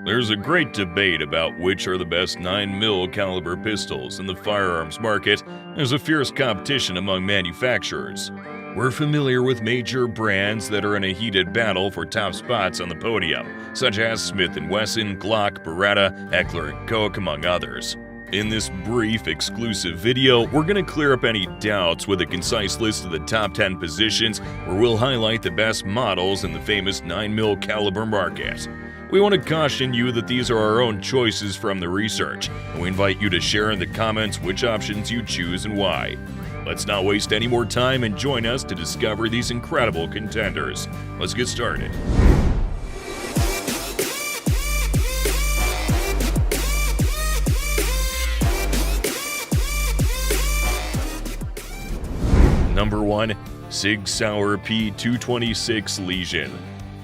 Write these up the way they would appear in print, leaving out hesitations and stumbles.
There's a great debate about which are the best 9mm caliber pistols in the firearms market. There's a fierce competition among manufacturers. We're familiar with major brands that are in a heated battle for top spots on the podium, such as Smith & Wesson, Glock, Beretta, Heckler, and Koch, among others. In this brief, exclusive video, we're going to clear up any doubts with a concise list of the top 10 positions, where we'll highlight the best models in the famous 9mm caliber market. We want to caution you that these are our own choices from the research, and we invite you to share in the comments which options you choose and why. Let's not waste any more time and join us to discover these incredible contenders. Let's get started. Number 1. SIG Sauer P226 Legion.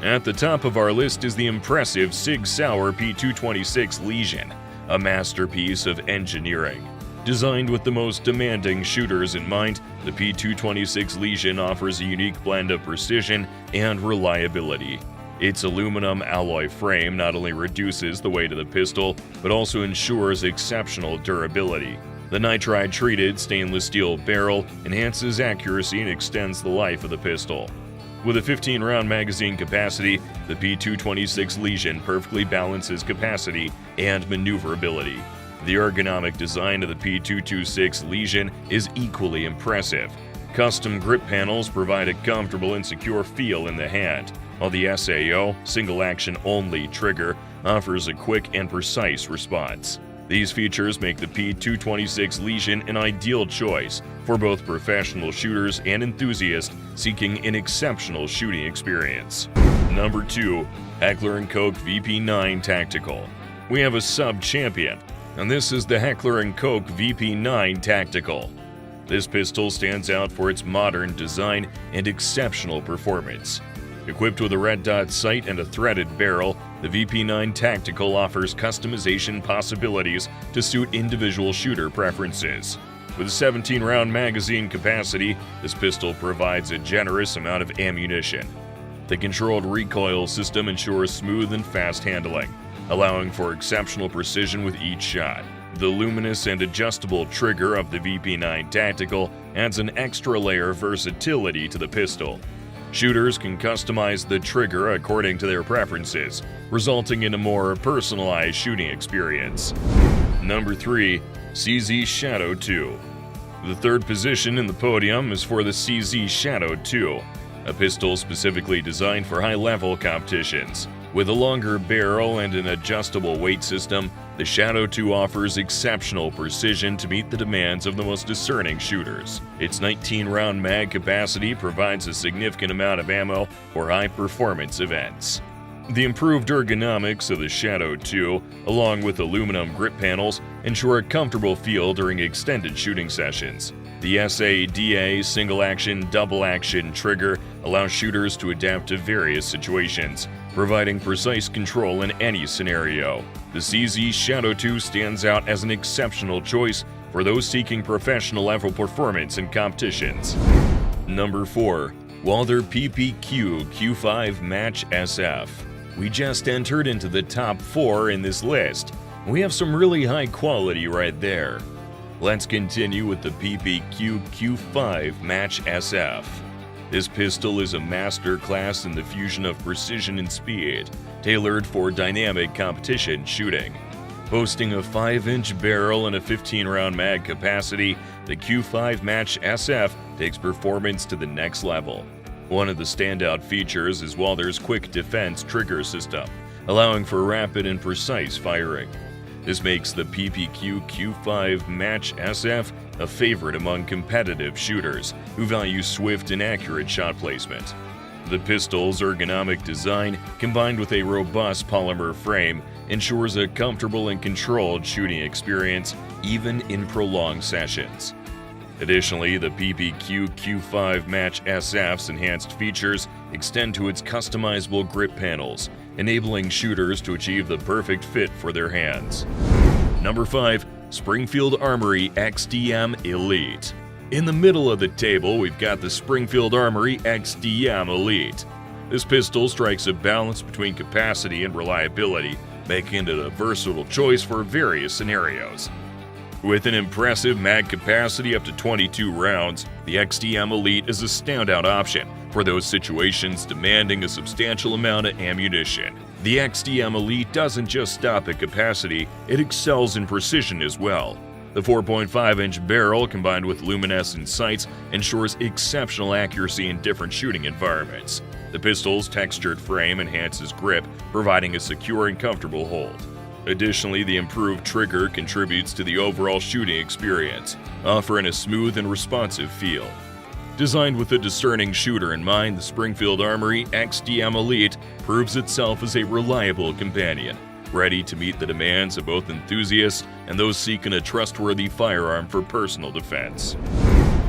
At the top of our list is the impressive SIG Sauer P226 Legion, a masterpiece of engineering. Designed with the most demanding shooters in mind, the P226 Legion offers a unique blend of precision and reliability. Its aluminum alloy frame not only reduces the weight of the pistol, but also ensures exceptional durability. The nitride-treated stainless steel barrel enhances accuracy and extends the life of the pistol. With a 15-round magazine capacity, the P226 Legion perfectly balances capacity and maneuverability. The ergonomic design of the P226 Legion is equally impressive. Custom grip panels provide a comfortable and secure feel in the hand, while the SAO, single-action only trigger, offers a quick and precise response. These features make the P226 Legion an ideal choice for both professional shooters and enthusiasts seeking an exceptional shooting experience. Number 2. Heckler & Koch VP9 Tactical. We have a sub-champion, and this is the Heckler & Koch VP9 Tactical. This pistol stands out for its modern design and exceptional performance. Equipped with a red dot sight and a threaded barrel, the VP9 Tactical offers customization possibilities to suit individual shooter preferences. With a 17-round magazine capacity, this pistol provides a generous amount of ammunition. The controlled recoil system ensures smooth and fast handling, allowing for exceptional precision with each shot. The luminous and adjustable trigger of the VP9 Tactical adds an extra layer of versatility to the pistol. Shooters can customize the trigger according to their preferences, resulting in a more personalized shooting experience. Number 3. CZ Shadow 2. The third position in the podium is for the CZ Shadow 2, a pistol specifically designed for high-level competitions. With a longer barrel and an adjustable weight system, the Shadow 2 offers exceptional precision to meet the demands of the most discerning shooters. Its 19-round mag capacity provides a significant amount of ammo for high-performance events. The improved ergonomics of the Shadow 2, along with aluminum grip panels, ensure a comfortable feel during extended shooting sessions. The SADA single-action, double-action trigger allows shooters to adapt to various situations, providing precise control in any scenario. The CZ Shadow 2 stands out as an exceptional choice for those seeking professional-level performance in competitions. Number 4. Walther PPQ Q5 Match SF. We just entered into the top 4 in this list. We have some really high quality right there. Let's continue with the PPQ Q5 Match SF. This pistol is a masterclass in the fusion of precision and speed, tailored for dynamic competition shooting. Boasting a 5-inch barrel and a 15-round mag capacity, the Q5 Match SF takes performance to the next level. One of the standout features is Walther's quick defense trigger system, allowing for rapid and precise firing. This makes the PPQ Q5 Match SF a favorite among competitive shooters who value swift and accurate shot placement. The pistol's ergonomic design, combined with a robust polymer frame, ensures a comfortable and controlled shooting experience even in prolonged sessions. Additionally, the PPQ Q5 Match SF's enhanced features extend to its customizable grip panels, enabling shooters to achieve the perfect fit for their hands. Number 5. Springfield Armory XDM Elite. In the middle of the table, we've got the Springfield Armory XDM Elite. This pistol strikes a balance between capacity and reliability, making it a versatile choice for various scenarios. With an impressive mag capacity up to 22 rounds, the XDM Elite is a standout option for those situations demanding a substantial amount of ammunition. The XDM Elite doesn't just stop at capacity, it excels in precision as well. The 4.5-inch barrel combined with luminescent sights ensures exceptional accuracy in different shooting environments. The pistol's textured frame enhances grip, providing a secure and comfortable hold. Additionally, the improved trigger contributes to the overall shooting experience, offering a smooth and responsive feel. Designed with a discerning shooter in mind, the Springfield Armory XDM Elite proves itself as a reliable companion, ready to meet the demands of both enthusiasts and those seeking a trustworthy firearm for personal defense.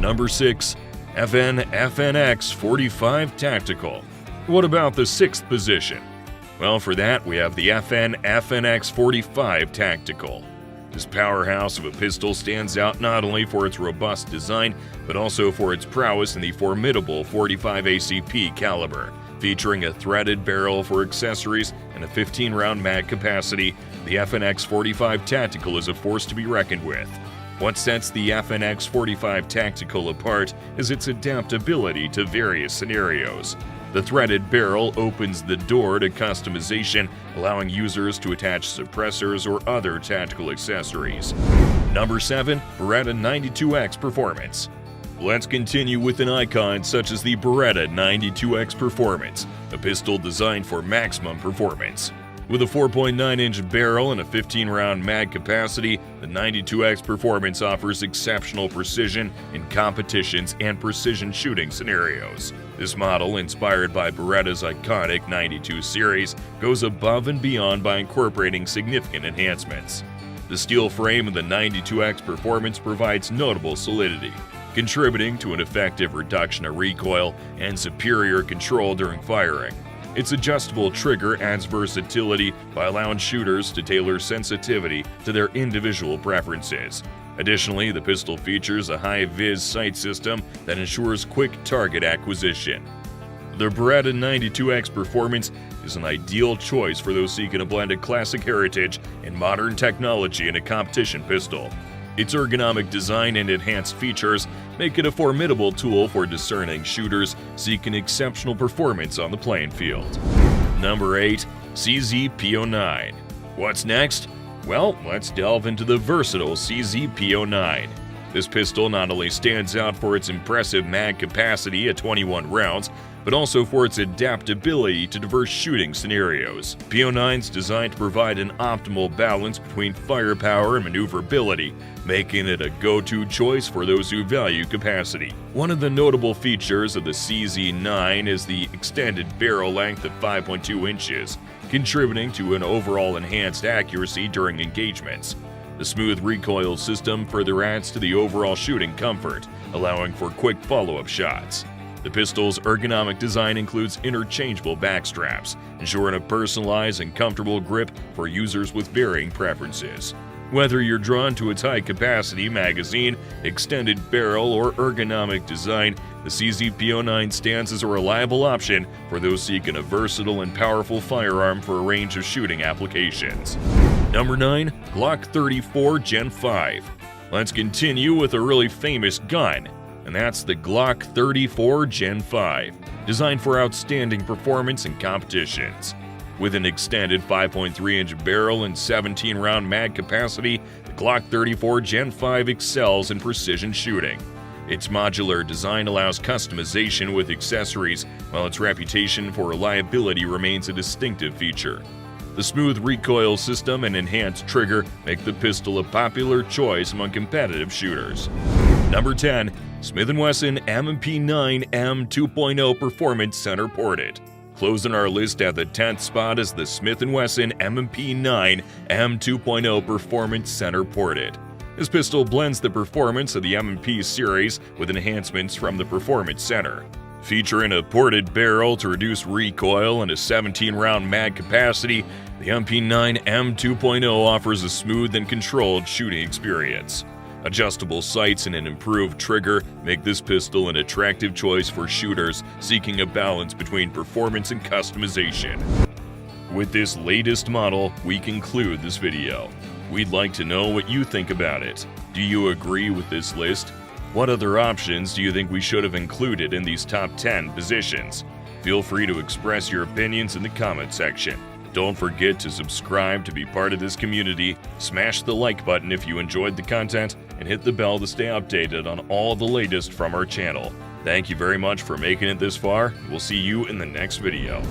Number 6. FNX-45 Tactical. What about the 6th position? Well, for that, we have the FNX-45 Tactical. This powerhouse of a pistol stands out not only for its robust design, but also for its prowess in the formidable 45 ACP caliber. Featuring a threaded barrel for accessories and a 15-round mag capacity, the FNX-45 Tactical is a force to be reckoned with. What sets the FNX-45 Tactical apart is its adaptability to various scenarios. The threaded barrel opens the door to customization, allowing users to attach suppressors or other tactical accessories. Number 7. Beretta 92X Performance. Let's continue with an icon such as the Beretta 92X Performance, a pistol designed for maximum performance. With a 4.9-inch barrel and a 15-round mag capacity, the 92X Performance offers exceptional precision in competitions and precision shooting scenarios. This model, inspired by Beretta's iconic 92 series, goes above and beyond by incorporating significant enhancements. The steel frame of the 92X Performance provides notable solidity, contributing to an effective reduction of recoil and superior control during firing. Its adjustable trigger adds versatility by allowing shooters to tailor sensitivity to their individual preferences. Additionally, the pistol features a high-vis sight system that ensures quick target acquisition. The Beretta 92X Performance is an ideal choice for those seeking a blend of classic heritage and modern technology in a competition pistol. Its ergonomic design and enhanced features make it a formidable tool for discerning shooters seeking exceptional performance on the playing field. Number 8. CZ-P09. What's next? Well, let's delve into the versatile CZ-P09. This pistol not only stands out for its impressive mag capacity at 21 rounds, but also for its adaptability to diverse shooting scenarios. P09 is designed to provide an optimal balance between firepower and maneuverability, making it a go-to choice for those who value capacity. One of the notable features of the CZ9 is the extended barrel length of 5.2 inches, contributing to an overall enhanced accuracy during engagements. The smooth recoil system further adds to the overall shooting comfort, allowing for quick follow-up shots. The pistol's ergonomic design includes interchangeable back straps, ensuring a personalized and comfortable grip for users with varying preferences. Whether you're drawn to its high-capacity magazine, extended barrel, or ergonomic design, the CZ-P09 stands as a reliable option for those seeking a versatile and powerful firearm for a range of shooting applications. Number 9. Glock 34 Gen 5. Let's continue with a really famous gun, and that's the Glock 34 Gen 5, designed for outstanding performance in competitions. With an extended 5.3-inch barrel and 17-round mag capacity, the Glock 34 Gen 5 excels in precision shooting. Its modular design allows customization with accessories, while its reputation for reliability remains a distinctive feature. The smooth recoil system and enhanced trigger make the pistol a popular choice among competitive shooters. Number 10. Smith & Wesson M&P 9M 2.0 Performance Center Ported. Closing our list at the 10th spot is the Smith & Wesson M&P 9M 2.0 Performance Center Ported. This pistol blends the performance of the M&P series with enhancements from the Performance Center. Featuring a ported barrel to reduce recoil and a 17-round mag capacity, the M&P 9M 2.0 offers a smooth and controlled shooting experience. Adjustable sights and an improved trigger make this pistol an attractive choice for shooters seeking a balance between performance and customization. With this latest model, we conclude this video. We'd like to know what you think about it. Do you agree with this list? What other options do you think we should have included in these top 10 positions? Feel free to express your opinions in the comment section. Don't forget to subscribe to be part of this community, smash the like button if you enjoyed the content, and hit the bell to stay updated on all the latest from our channel. Thank you very much for making it this far. We'll see you in the next video.